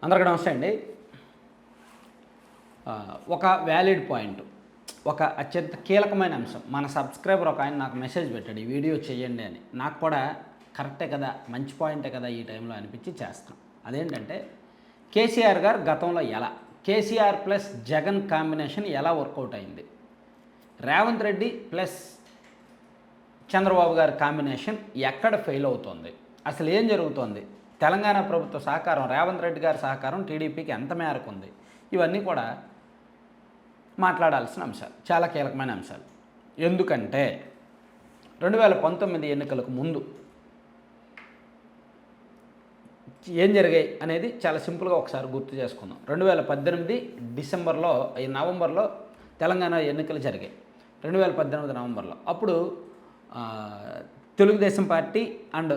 అందరికీ నమస్తే అండి. ఒక వ్యాలిడ్ పాయింట్, ఒక అత్యంత కీలకమైన అంశం. మన సబ్స్క్రైబర్ ఒక ఆయన నాకు మెసేజ్ పెట్టాడు, ఈ వీడియో చేయండి అని. నాకు కూడా కరెక్టే కదా, మంచి పాయింటే కదా ఈ టైంలో అనిపించి చేస్తాం. అదేంటంటే కేసీఆర్ గారు గతంలో ఎలా, కేసీఆర్ ప్లస్ జగన్ కాంబినేషన్ ఎలా వర్కౌట్ అయింది, రేవంత్ రెడ్డి ప్లస్ చంద్రబాబు గారి కాంబినేషన్ ఎక్కడ ఫెయిల్ అవుతుంది, అసలు ఏం జరుగుతోంది, తెలంగాణ ప్రభుత్వ సహకారం, రేవంత్ రెడ్డి గారి సహకారం టీడీపీకి ఎంత మేరకు ఉంది, ఇవన్నీ కూడా మాట్లాడాల్సిన అంశాలు, చాలా కీలకమైన అంశాలు. ఎందుకంటే 2019 ఎన్నికలకు ముందు ఏం జరిగాయి అనేది చాలా సింపుల్గా ఒకసారి గుర్తు చేసుకుందాం. 2018 డిసెంబర్లో, నవంబర్లో తెలంగాణ ఎన్నికలు జరిగాయి. 2018 నవంబర్లో అప్పుడు తెలుగుదేశం పార్టీ అండ్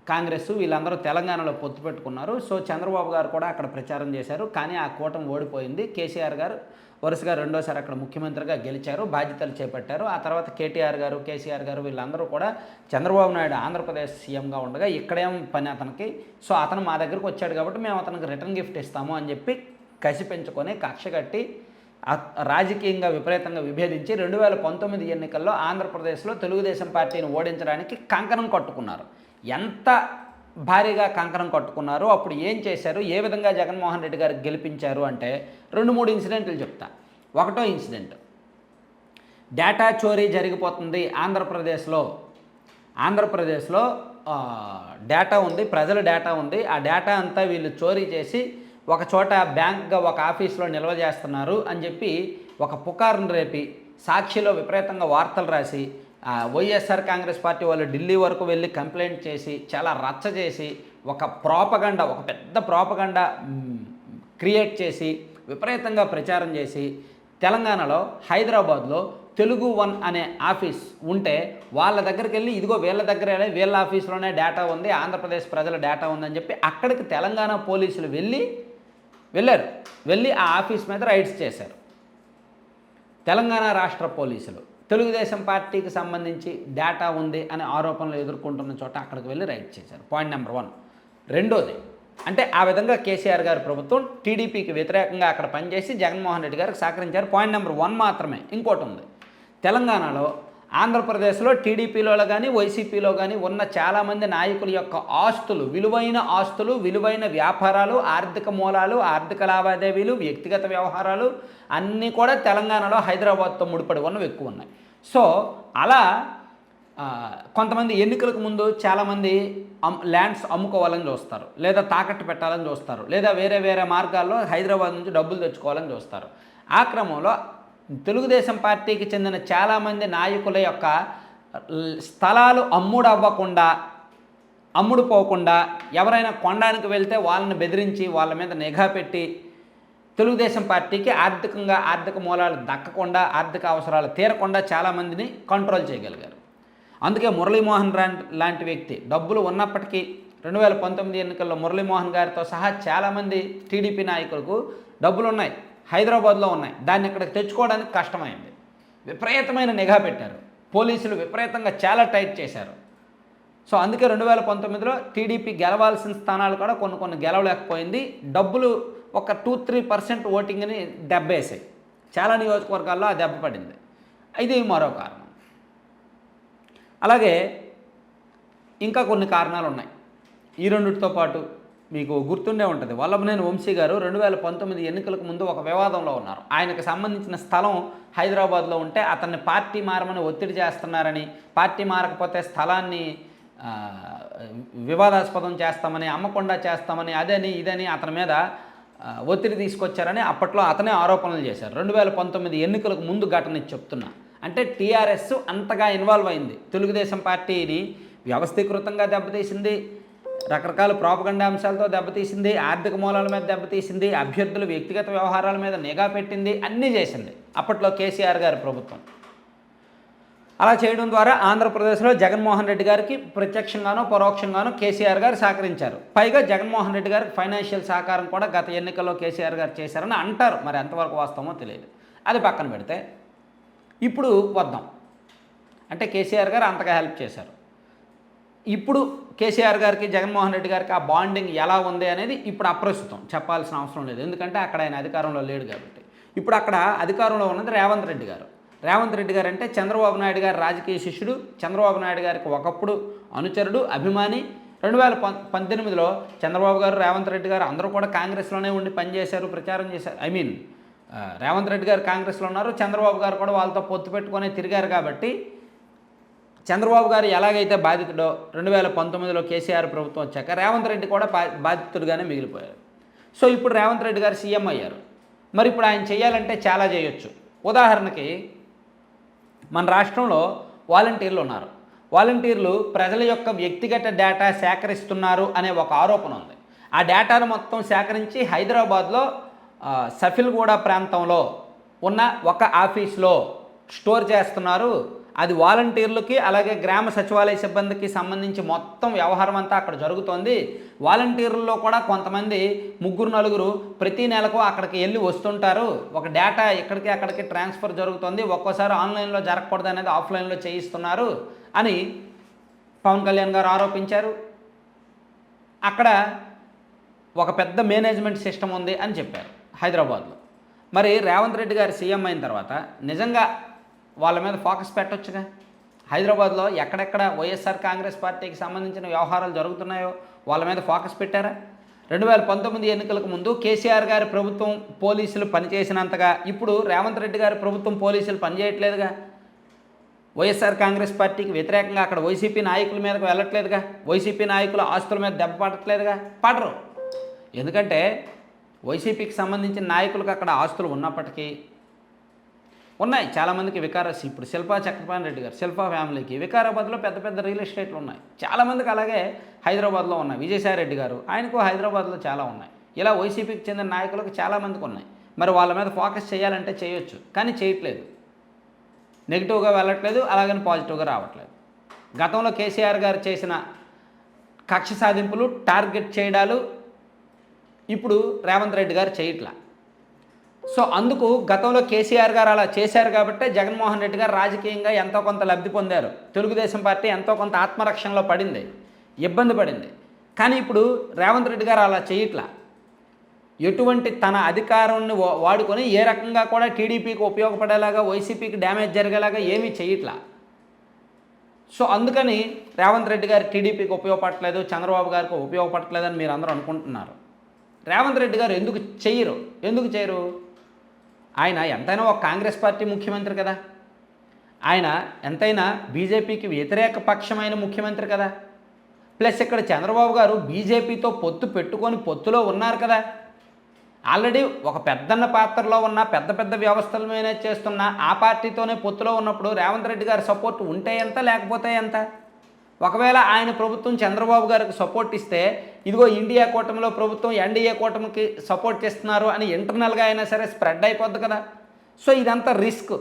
కాంగ్రెస్ వీళ్ళందరూ తెలంగాణలో పొత్తు పెట్టుకున్నారు. సో చంద్రబాబు గారు కూడా అక్కడ ప్రచారం చేశారు. కానీ ఆ కూటమి ఓడిపోయింది. కేసీఆర్ గారు వరుసగా రెండోసారి అక్కడ ముఖ్యమంత్రిగా గెలిచారు, బాధ్యతలు చేపట్టారు. ఆ తర్వాత కేటీఆర్ గారు, కేసీఆర్ గారు వీళ్ళందరూ కూడా చంద్రబాబు నాయుడు ఆంధ్రప్రదేశ్ సీఎంగా ఉండగా ఇక్కడేం పని అతనికి, సో అతను మా దగ్గరకు వచ్చాడు కాబట్టి మేము అతనికి రిటర్న్ గిఫ్ట్ ఇస్తాము అని చెప్పి కసి పెంచుకొని కక్ష కట్టి రాజకీయంగా విపరీతంగా విభేదించి 2019 ఎన్నికల్లో ఆంధ్రప్రదేశ్లో తెలుగుదేశం పార్టీని ఓడించడానికి కంకణం కట్టుకున్నారు. ఎంత భారీగా కంకణం కట్టుకున్నారు, అప్పుడు ఏం చేశారు, ఏ విధంగా జగన్మోహన్ రెడ్డి గారికి గెలిపించారు అంటే 2-3 ఇన్సిడెంట్లు చెప్తా. ఒకటో ఇన్సిడెంట్, డేటా చోరీ జరిగిపోతుంది ఆంధ్రప్రదేశ్లో డేటా ఉంది, ప్రజల డేటా ఉంది. ఆ డేటా అంతా వీళ్ళు చోరీ చేసి ఒక చోట బ్యాంక్గా ఒక ఆఫీస్లో నిల్వ చేస్తున్నారు అని చెప్పి ఒక పుకారును రేపి సాక్షిలో విపరీతంగా వార్తలు రాసి వైఎస్ఆర్ కాంగ్రెస్ పార్టీ వాళ్ళు ఢిల్లీ వరకు వెళ్ళి కంప్లైంట్ చేసి చాలా రచ్చ చేసి ఒక పెద్ద ప్రాపగండా క్రియేట్ చేసి విపరీతంగా ప్రచారం చేసి తెలంగాణలో హైదరాబాద్లో తెలుగు వన్ అనే ఆఫీస్ ఉంటే వాళ్ళ దగ్గరికి వెళ్ళి ఇదిగో వీళ్ళ ఆఫీస్లోనే డేటా ఉంది, ఆంధ్రప్రదేశ్ ప్రజల డేటా ఉందని చెప్పి అక్కడికి తెలంగాణ పోలీసులు వెళ్ళి ఆ ఆఫీస్ మీద రైడ్స్ చేశారు. తెలంగాణ రాష్ట్ర పోలీసులు తెలుగుదేశం పార్టీకి సంబంధించి డేటా ఉంది అనే ఆరోపణలు ఎదుర్కొంటున్న చోట అక్కడికి వెళ్ళి రైడ్ చేశారు. Point number 1. రెండోది, అంటే ఆ విధంగా కేసీఆర్ గారి ప్రభుత్వం టీడీపీకి వ్యతిరేకంగా అక్కడ పనిచేసి జగన్మోహన్ రెడ్డి గారికి సహకరించారు. పాయింట్ నెంబర్ 1 మాత్రమే. ఇంకోటి ఉంది, తెలంగాణలో ఆంధ్రప్రదేశ్లో టీడీపీలో కానీ వైసీపీలో కానీ ఉన్న చాలామంది నాయకుల యొక్క ఆస్తులు, విలువైన వ్యాపారాలు, ఆర్థిక మూలాలు, ఆర్థిక లావాదేవీలు, వ్యక్తిగత వ్యవహారాలు అన్నీ కూడా తెలంగాణలో హైదరాబాద్తో ముడిపడి ఉన్నవి ఎక్కువ ఉన్నాయి. సో అలా కొంతమంది ఎన్నికలకు ముందు చాలామంది ల్యాండ్స్ అమ్ముకోవాలని చూస్తారు, లేదా తాకట్టు పెట్టాలని చూస్తారు, లేదా వేరే మార్గాల్లో హైదరాబాద్ నుంచి డబ్బులు తెచ్చుకోవాలని చూస్తారు. ఆ క్రమంలో తెలుగుదేశం పార్టీకి చెందిన చాలామంది నాయకుల యొక్క స్థలాలు అమ్ముడుపోకుండా ఎవరైనా కొనడానికి వెళ్తే వాళ్ళని బెదిరించి వాళ్ళ మీద నిఘా పెట్టి తెలుగుదేశం పార్టీకి ఆర్థిక మూలాలు దక్కకుండా, ఆర్థిక అవసరాలు తీరకుండా చాలామందిని కంట్రోల్ చేయగలిగారు. అందుకే మురళీమోహన్ లాంటి వ్యక్తి డబ్బులు ఉన్నప్పటికీ 2019 ఎన్నికల్లో మురళీమోహన్ గారితో సహా చాలామంది టీడీపీ నాయకులకు డబ్బులు ఉన్నాయి, హైదరాబాద్లో ఉన్నాయి. దాన్ని ఇక్కడికి తెచ్చుకోవడానికి కష్టమైంది. విపరీతమైన నిఘా పెట్టారు పోలీసులు, విపరీతంగా చాలా టైట్ చేశారు. సో అందుకే 2019లో టీడీపీ గెలవాల్సిన స్థానాలు కూడా కొన్ని గెలవలేకపోయింది. డబ్బులు ఒక 2-3% ఓటింగ్ని దెబ్బేసాయి. చాలా నియోజకవర్గాల్లో ఆ దెబ్బ పడింది. ఇది మరో కారణం. అలాగే ఇంకా కొన్ని కారణాలు ఉన్నాయి. ఈ రెండిటితో పాటు మీకు గుర్తుండే ఉంటుంది, వల్లభనేని వంశీ గారు 2019 ఎన్నికలకు ముందు ఒక వివాదంలో ఉన్నారు. ఆయనకు సంబంధించిన స్థలం హైదరాబాద్లో ఉంటే అతన్ని పార్టీ మారమని ఒత్తిడి చేస్తున్నారని, పార్టీ మారకపోతే స్థలాన్ని వివాదాస్పదం చేస్తామని, అమ్మకుండా చేస్తామని, అదని ఇదని అతని మీద ఒత్తిడి తీసుకొచ్చారని అప్పట్లో అతనే ఆరోపణలు చేశారు. 2019 ఎన్నికలకు ముందు ఘటన చెప్తున్నా. అంటే టీఆర్ఎస్ అంతగా ఇన్వాల్వ్ అయింది, తెలుగుదేశం పార్టీని వ్యవస్థీకృతంగా దెబ్బతీసింది, రకరకాల ప్రాపగండా అంశాలతో దెబ్బతీసింది, ఆర్థిక మూలాల మీద దెబ్బతీసింది, అభ్యర్థుల వ్యక్తిగత వ్యవహారాల మీద నిఘా పెట్టింది, అన్నీ చేసింది అప్పట్లో కేసీఆర్ గారి ప్రభుత్వం. అలా చేయడం ద్వారా ఆంధ్రప్రదేశ్లో జగన్మోహన్ రెడ్డి గారికి ప్రత్యక్షంగానో పరోక్షంగానో కేసీఆర్ గారు సహకరించారు. పైగా జగన్మోహన్ రెడ్డి గారికి ఫైనాన్షియల్ సహకారం కూడా గత ఎన్నికల్లో కేసీఆర్ గారు చేశారని అంటారు. మరి ఎంతవరకు వాస్తవమో తెలియదు. అది పక్కన పెడితే ఇప్పుడు వద్దాం. అంటే కేసీఆర్ గారు అంతగా హెల్ప్ చేశారు. ఇప్పుడు కేసీఆర్ గారికి జగన్మోహన్ రెడ్డి గారికి ఆ బాండింగ్ ఎలా ఉంది అనేది ఇప్పుడు అప్రస్తుతం, చెప్పాల్సిన అవసరం లేదు. ఎందుకంటే అక్కడ ఆయన అధికారంలో లేడు కాబట్టి. ఇప్పుడు అక్కడ అధికారంలో ఉన్నది రేవంత్ రెడ్డి గారు. రేవంత్ రెడ్డి గారు అంటే చంద్రబాబు నాయుడు గారి రాజకీయ శిష్యుడు, చంద్రబాబు నాయుడు గారికి ఒకప్పుడు అనుచరుడు, అభిమాని. 2018లో చంద్రబాబు గారు, రేవంత్ రెడ్డి గారు అందరూ కూడా కాంగ్రెస్లోనే ఉండి పనిచేశారు, ప్రచారం చేశారు. రేవంత్ రెడ్డి గారు కాంగ్రెస్లో ఉన్నారు, చంద్రబాబు గారు కూడా వాళ్ళతో పొత్తు పెట్టుకొని తిరిగారు. కాబట్టి చంద్రబాబు గారు ఎలాగైతే బాధితుడో 2019లో కేసీఆర్ ప్రభుత్వం వచ్చాక రేవంత్ రెడ్డి కూడా బాధితుడుగానే మిగిలిపోయారు. సో ఇప్పుడు రేవంత్ రెడ్డి గారు సీఎం అయ్యారు. మరి ఇప్పుడు ఆయన చేయాలంటే చాలా చేయొచ్చు. ఉదాహరణకి మన రాష్ట్రంలో వాలంటీర్లు ఉన్నారు. వాలంటీర్లు ప్రజల యొక్క వ్యక్తిగత డేటా సేకరిస్తున్నారు అనే ఒక ఆరోపణ ఉంది. ఆ డేటాను మొత్తం సేకరించి హైదరాబాద్లో సఫిల్గూడ ప్రాంతంలో ఉన్న ఒక ఆఫీస్లో స్టోర్ చేస్తున్నారు. అది వాలంటీర్లకి అలాగే గ్రామ సచివాలయ సిబ్బందికి సంబంధించి మొత్తం వ్యవహారం అంతా అక్కడ జరుగుతోంది. వాలంటీర్లలో కూడా కొంతమంది 3-4 ప్రతి నెలకు అక్కడికి వెళ్ళి వస్తుంటారు. ఒక డేటా ఇక్కడికి అక్కడికి ట్రాన్స్ఫర్ జరుగుతుంది. ఒక్కోసారి ఆన్లైన్లో జరగకూడదు అనేది ఆఫ్లైన్లో చేయిస్తున్నారు అని పవన్ కళ్యాణ్ గారు ఆరోపించారు. అక్కడ ఒక పెద్ద మేనేజ్మెంట్ సిస్టమ్ ఉంది అని చెప్పారు హైదరాబాద్లో. మరి రేవంత్ రెడ్డి గారు సీఎం అయిన తర్వాత నిజంగా వాళ్ళ మీద ఫోకస్ పెట్టొచ్చుగా. హైదరాబాద్లో ఎక్కడెక్కడ వైఎస్ఆర్ కాంగ్రెస్ పార్టీకి సంబంధించిన వ్యవహారాలు జరుగుతున్నాయో వాళ్ళ మీద ఫోకస్ పెట్టారా? 2019 ఎన్నికలకు ముందు కేసీఆర్ గారి ప్రభుత్వం పోలీసులు పనిచేసినంతగా ఇప్పుడు రేవంత్ రెడ్డి గారి ప్రభుత్వం పోలీసులు పనిచేయట్లేదుగా. వైఎస్ఆర్ కాంగ్రెస్ పార్టీకి వ్యతిరేకంగా అక్కడ వైసీపీ నాయకుల మీదకు వెళ్ళట్లేదుగా. వైసీపీ నాయకుల ఆస్తుల మీద దెబ్బ పడట్లేదుగా. పడరు. ఎందుకంటే వైసీపీకి సంబంధించిన నాయకులకు అక్కడ ఆస్తులు ఉన్నప్పటికీ ఉన్నాయి. చాలామందికి ఇప్పుడు శిల్పా చక్రపాణి రెడ్డి గారు, శిల్పా ఫ్యామిలీకి వికారాబాద్లో పెద్ద పెద్ద రియల్ ఎస్టేట్లు ఉన్నాయి. చాలామందికి అలాగే హైదరాబాద్లో ఉన్నాయి. విజయసాయి రెడ్డి గారు, ఆయనకు హైదరాబాద్లో చాలా ఉన్నాయి. ఇలా వైసీపీకి చెందిన నాయకులకు చాలామందికి ఉన్నాయి. మరి వాళ్ళ మీద ఫోకస్ చేయాలంటే చేయొచ్చు, కానీ చేయట్లేదు. నెగిటివ్గా వెళ్ళట్లేదు, అలాగని పాజిటివ్గా రావట్లేదు. గతంలో కేసీఆర్ గారు చేసిన కక్ష సాధింపులు, టార్గెట్ చేయడాలు ఇప్పుడు రేవంత్ రెడ్డి గారు చేయట్లా. సో అందుకు గతంలో కేసీఆర్ గారు అలా చేశారు కాబట్టే జగన్మోహన్ రెడ్డి గారు రాజకీయంగా ఎంతో కొంత లబ్ధి పొందారు. తెలుగుదేశం పార్టీ ఎంతో కొంత ఆత్మరక్షణలో పడింది, ఇబ్బంది పడింది. కానీ ఇప్పుడు రేవంత్ రెడ్డి గారు అలా చేయట్లా. ఎటువంటి తన అధికారాన్ని వాడుకొని ఏ రకంగా కూడా టీడీపీకి ఉపయోగపడేలాగా, వైసీపీకి డ్యామేజ్ జరిగేలాగా ఏమీ చేయట్లా. సో అందుకని రేవంత్ రెడ్డి గారు టీడీపీకి ఉపయోగపడట్లేదు, చంద్రబాబు గారికి ఉపయోగపడట్లేదని మీరు అందరూ అనుకుంటున్నారు. రేవంత్ రెడ్డి గారు ఎందుకు చేయరు? ఆయన ఎంతైనా ఒక కాంగ్రెస్ పార్టీ ముఖ్యమంత్రి కదా. ఆయన ఎంతైనా బీజేపీకి వ్యతిరేక పక్షమైన ముఖ్యమంత్రి కదా. ప్లస్ ఇక్కడ చంద్రబాబు గారు బీజేపీతో పొత్తు పెట్టుకొని పొత్తులో ఉన్నారు కదా. ఆల్రెడీ ఒక పెద్దన్న పాత్రలో ఉన్న, పెద్ద పెద్ద వ్యవస్థలు మేనేజ్ చేస్తున్న ఆ పార్టీతోనే పొత్తులో ఉన్నప్పుడు రేవంత్ రెడ్డి గారి సపోర్ట్ ఉంటే ఎంత, లేకపోతే ఎంత? ఒకవేళ ఆయన ప్రభుత్వం చంద్రబాబు గారికి సపోర్ట్ ఇస్తే ఇదిగో ఇండియా కూటమిలో ప్రభుత్వం ఎన్డీఏ కూటమికి సపోర్ట్ చేస్తున్నారు అని ఇంటర్నల్గా అయినా సరే స్ప్రెడ్ అయిపోద్ది కదా. సో ఇదంతా రిస్క్,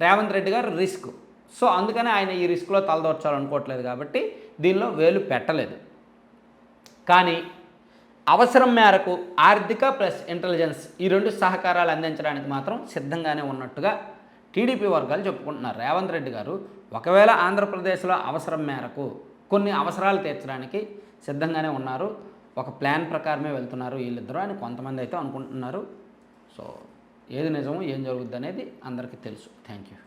రేవంత్ రెడ్డి గారు రిస్క్. సో అందుకని ఆయన ఈ రిస్క్లో తలదోర్చాలనుకోవట్లేదు కాబట్టి దీనిలో వేలు పెట్టలేదు. కానీ అవసరం మేరకు ఆర్థిక ప్లస్ ఇంటెలిజెన్స్ ఈ 2 సహకారాలు అందించడానికి మాత్రం సిద్ధంగానే ఉన్నట్టుగా టీడీపీ వర్గాలు చెప్పుకుంటున్నారు. రేవంత్ రెడ్డి గారు ఒకవేళ ఆంధ్రప్రదేశ్లో అవసరం మేరకు కొన్ని అవసరాలు తీర్చడానికి సిద్ధంగానే ఉన్నారు. ఒక ప్లాన్ ప్రకారమే వెళ్తున్నారు వీళ్ళిద్దరూ అని కొంతమంది అయితే అనుకుంటున్నారు. సో ఏది నిజమో ఏం జరుగుద్ది అనేది అందరికీ తెలుసు. Thank you.